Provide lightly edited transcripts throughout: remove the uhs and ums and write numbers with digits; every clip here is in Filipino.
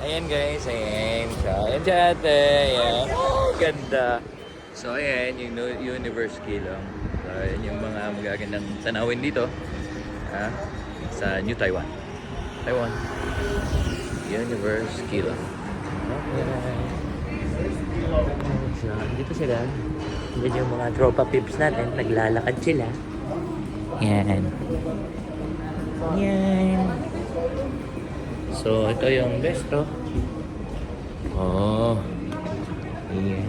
Ayan guys, ayan. So, ayan si ate. Ayan. Oh, ganda. So, ayan, yung Universe Keelong. So, ayan yung mga magagandang tanawin dito. Ha? Sa New Taiwan. Taiwan. Universe Keelong. Okay. So, dito sila. Yan yung mga tropa pips natin. Naglalakad sila. Yan. Yan. So, ito yung resto. Oh. Yan.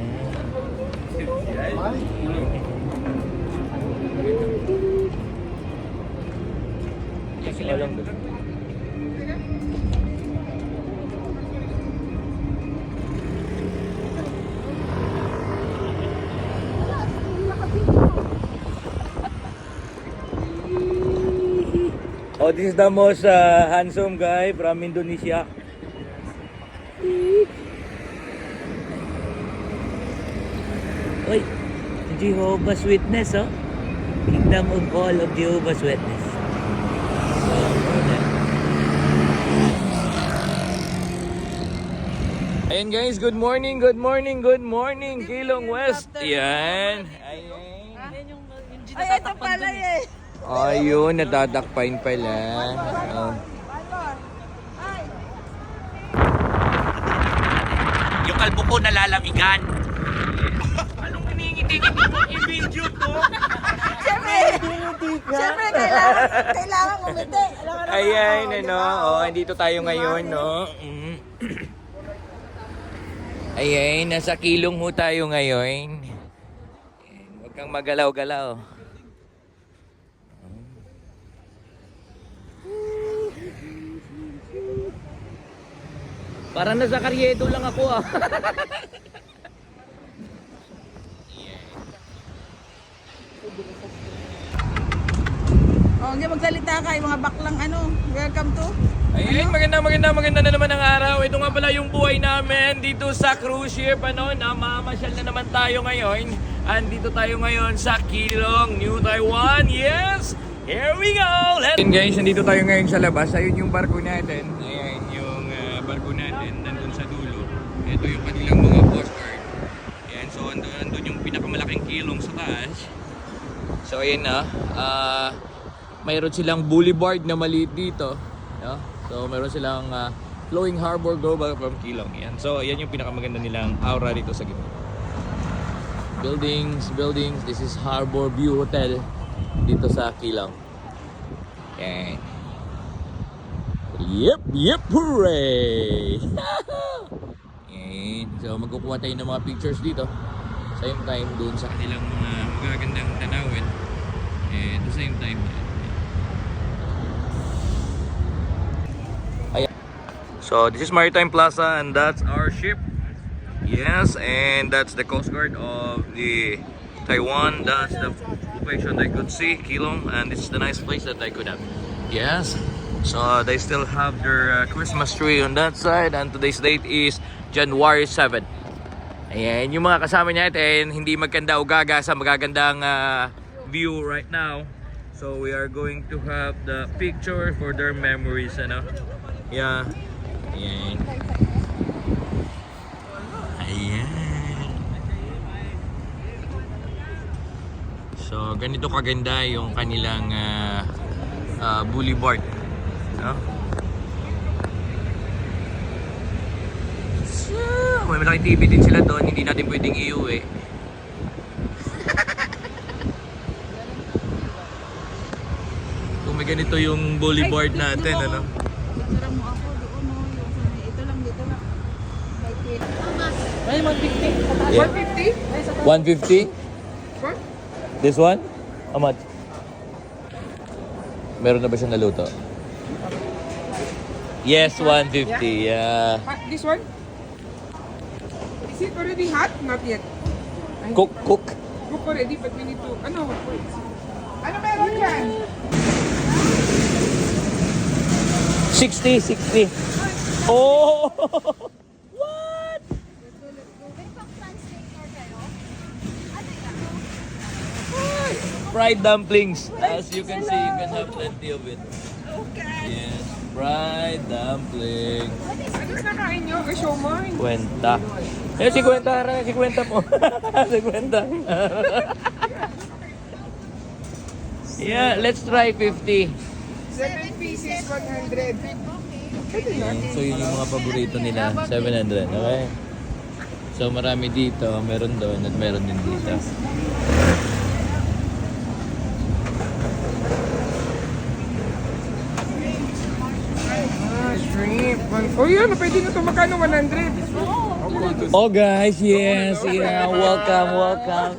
Kasi walang doon. Oh, this is the most handsome guy from Indonesia. Oy, Jehovah's Witness, oh. Kingdom of all of Jehovah's Witness. So, ayan guys, good morning, good morning, good morning, Keelong West. Ayan. Ayan. Ay, ito pala eh. Ayun, natatakpain pala. Oh. Yung kalbo ko nalalamigan. Anong hinihingiti-ngiti mo i-video to? Siyempre, kailangan umiti. Ayan, ano. Oh, andito tayo ngayon, no? Ayan, nasa Keelong ho tayo ngayon. Huwag kang magalaw-galaw. Parang nasa Karyedo lang ako ah. Oh, hindi magsalita ka, yung mga baklang ano. Welcome to. Ayun, maganda na naman ang araw. Ito nga pala yung buhay namin dito sa cruise ship. Ano, namamasyal na naman tayo ngayon. Andito tayo ngayon sa Keelong, New Taiwan. Yes! Here we go! Ayun guys, nandito tayo ngayon sa labas. Ayun yung barko natin. Ayan yung barko natin. Nandun sa dulo. Ito yung kanilang mga coast guard. Ayan, so andun yung pinakamalaking Keelong sa taas. So ayun na. Mayroon silang boulevard na maliit dito. No? So mayroon silang Flowing Harbor Global from Keelong. Yan. So yan yung pinakamaganda nilang aura dito sa gitna. Buildings. This is Harbor View Hotel dito sa Keelong. Yan. Yep, hooray! Yan. So magkukuha tayo ng mga pictures dito. Same time doon sa kanilang mga magagandang tanawin. And at the same time, so this is Maritime Plaza and that's our ship. Yes, and that's the Coast Guard of the Taiwan. That's the location I could see, Keelong, and this is the nice place that I could have. Yes, so they still have their Christmas tree on that side, and today's date is January 7. Ayan, yung mga kasama natin, hindi magkanda o gaga sa magagandang view right now. So we are going to have the picture for their memories, ano? Yeah. Ayan. Ayan. So ganito kaganda yung kanilang boulevard, no? So, may malaking TV din sila doon, hindi natin pwedeng iuwi. Kung may ganito yung boulevard natin, ano? Sarang mo ako doon, no? Ito lang, dito lang. Ay, 150. Yeah. 150? 150? This one? How much? Meron na ba siyang naluto? Yes, 150. Yeah. This one? Is it already hot? Not yet. Cook. Cook already, but we need to... Ano meron yan? 60. Oh! What? Fried dumplings. As you can see, you can have plenty of it. Okay. Yes, fried dumpling. Ano nakain nyo? Ay, siomay. Kwenta. Eh, 50 harang, 50 po. 50. Yeah, let's try 50. 7 pieces, 100. Ayan, so yun yung mga paborito nila, 700, okay? So marami dito, meron doon at meron din dito. Ah, shrimp. Oh, yun. Pwede na ito. Magkano? 100? Oh guys, yes, yeah, welcome.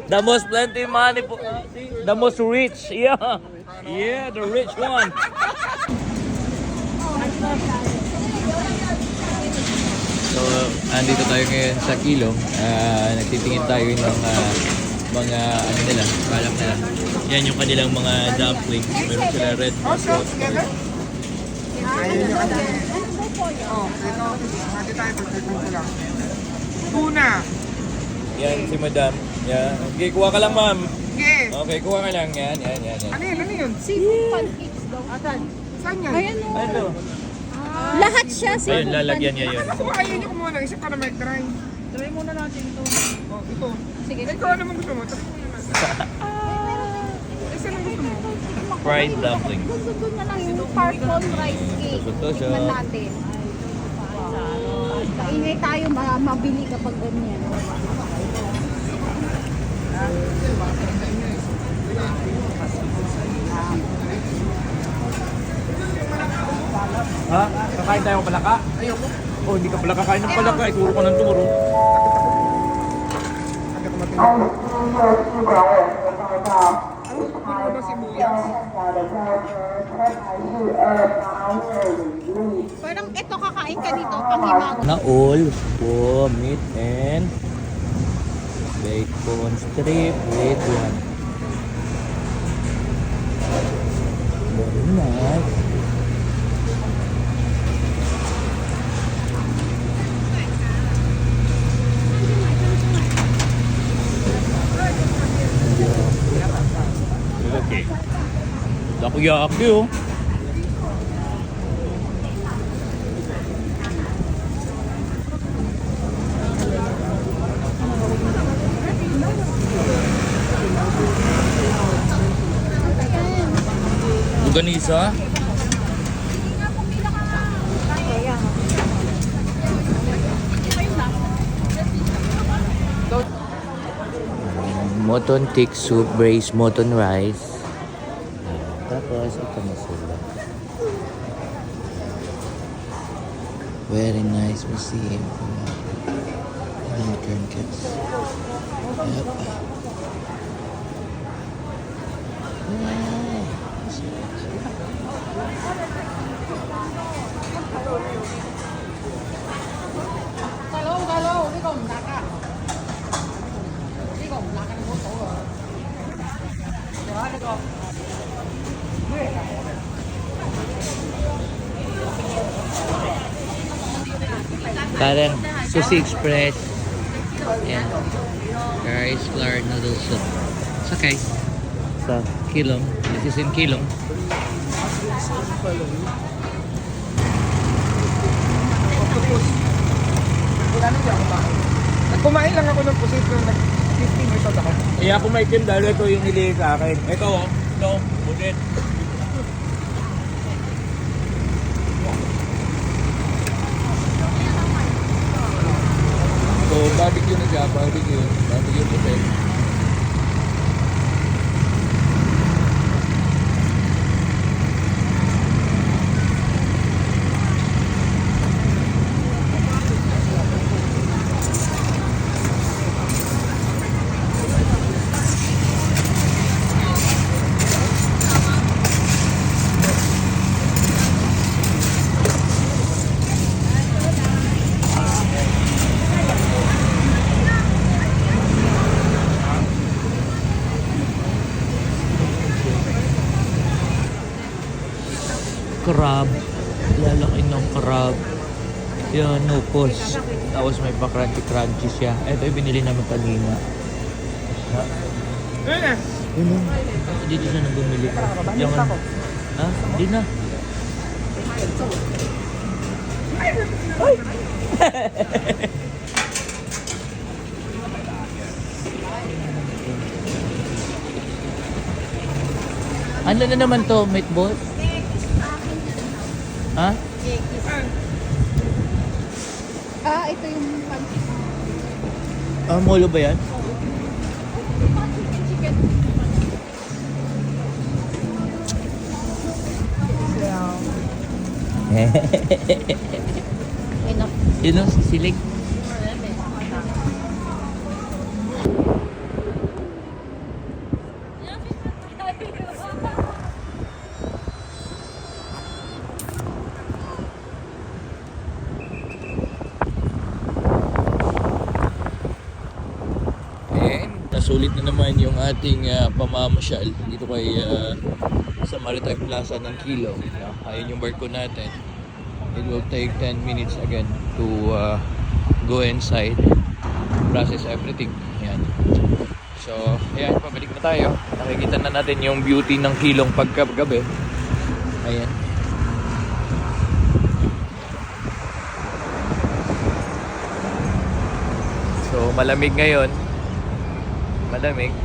The most plenty money po, the most rich, yeah, the rich one. So, andito tayo ngayon sa Kilong. Nagtitingin tayo ng mga ano nila, balak nila. Yan yung kanilang mga dumpling. Meron sila red Oh, so, sauce. together? Ayun yung ano. Oh, ito. Hati tayo. Pagkakon ko lang. Tuna. Yan si Madam. Yan. Okay, kuha ka lang, ma'am. Okay. Okay, kuha ka lang. Yan. Ano yun? Ano yun? Seafood pancakes daw. Asan? Saan yan? Ayan o. Ano? Lahat siya Ayun, seafood lalagyan niya yun. Kung ayaw nyo kumuha ng isa para may try. Try muna natin ito. Oh, ito. Sige. Ikaw, ano mong gusto mo? Try mo naman. Isa lang gusto mo. Fried dumpling. Gusto na lang yung purple rice cake. Ito siya. Tingnan natin. Ingay tayo mabili kapag ganyan. Ha? Kakain tayo ng palaka? Ayoko. Oh, hindi ka pala kakain ng palaka. Ituro ko ng turo. Agad ko matindi. Ano ba sibuyas? Parang ito kakain ka dito panghimago. Na all po meat and bacon strip with one. Very nice. Okay. Takoyaki oh. Buganisa. Mutton thick soup, braised mutton rice. Tapos ito na sila. Very nice museum. Modern kids. Yep. Parang Sushi Express. Yan. Rice flour noodle soup. It's okay. So, Kilong. This is in Kilong. Octopus. Wala nang ako ba? Nagkumain lang ako ng pusit nung nag-15 years old ako. Iya ako may kim dahil ito yung nili sa akin. Ito oh. Ito. Budit. So, barbecue na siya. Barbecue. Barbecue pusit. Crab. Lalaki ng crab. Yan, nupos. Tapos may pa-crunchy siya. Ito yung binili namin kanina. Ha? Ano na? Dito siya na bumili. Yung, ha? Di na. Ano na naman to, meatball? Ha? Ito yung pancit. Molo ba yan? Chicken. Enough. Sino? Silig? Nasulit na naman yung ating pamamasyal dito kay sa Maritime Plaza ng Kilo. Ayun yung barko natin. It will take 10 minutes again to go inside, process everything. Ayan. So, ayan, pabalik na tayo. Nakikita na natin yung beauty ng Kilong pagkagabi. Ayan. So, malamig ngayon. Malamig.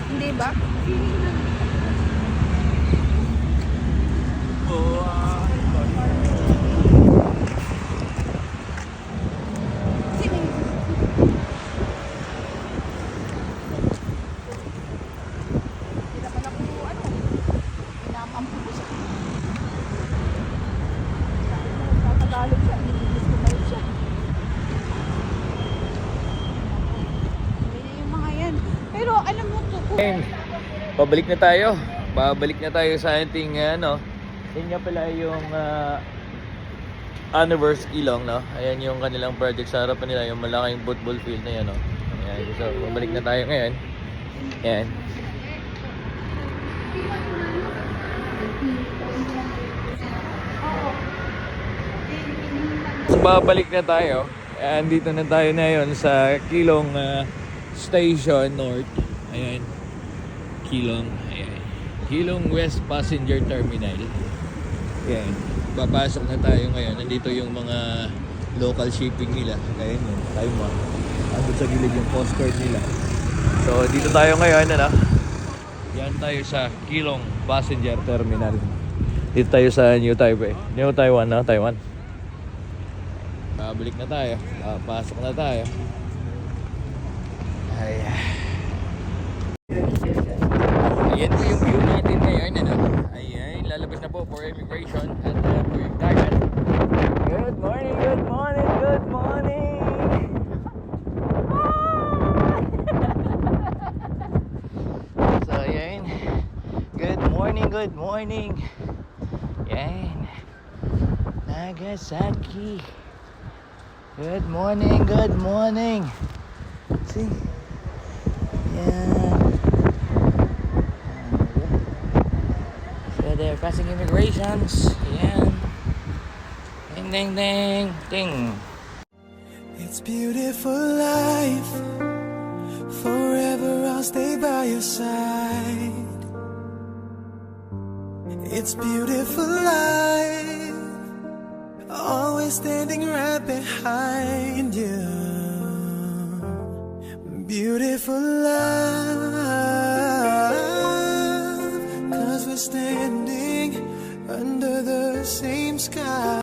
Hindi ba? Yung mga yan. Pero alam mo to, Ayan. Pabalik na tayo. Babalik na tayo sa ating yun nga pala yung Universe Kilong, no? Ayan yung kanilang project sa harapan nila, yung malaking football field na yan, no? Ayan. So, babalik na tayo ngayon. Ayan. So, babalik na tayo. Ayan, dito na tayo ngayon sa Kilong Station North. Ayan. Kilong. Ayan. Kilong West Passenger Terminal. Ayan. Papasok na tayo ngayon. Nandito yung mga local shipping nila. Ayan yun. Tayo mo. Andun sa gilid yung postcard nila. So, dito tayo ngayon. Yan tayo sa Kilong Passenger Terminal. Dito tayo sa New Taipei. New Taiwan, no? Taiwan. Babalik na tayo. Pasok na tayo. Ayan. Ayan po yung view natin ngayon, Ayan, lalabas na po for immigration at for yung target. Good morning, good morning, good morning! So, ayan. Good morning, good morning! Ayan. Nagasaki. Good morning, good morning! See? Ayan. They're passing immigrations. Ayan. Ding, ding, ding, ding. It's beautiful life. Forever I'll stay by your side. It's beautiful life. Always standing right behind you. Beautiful life. 'Cause we're standing under the same sky.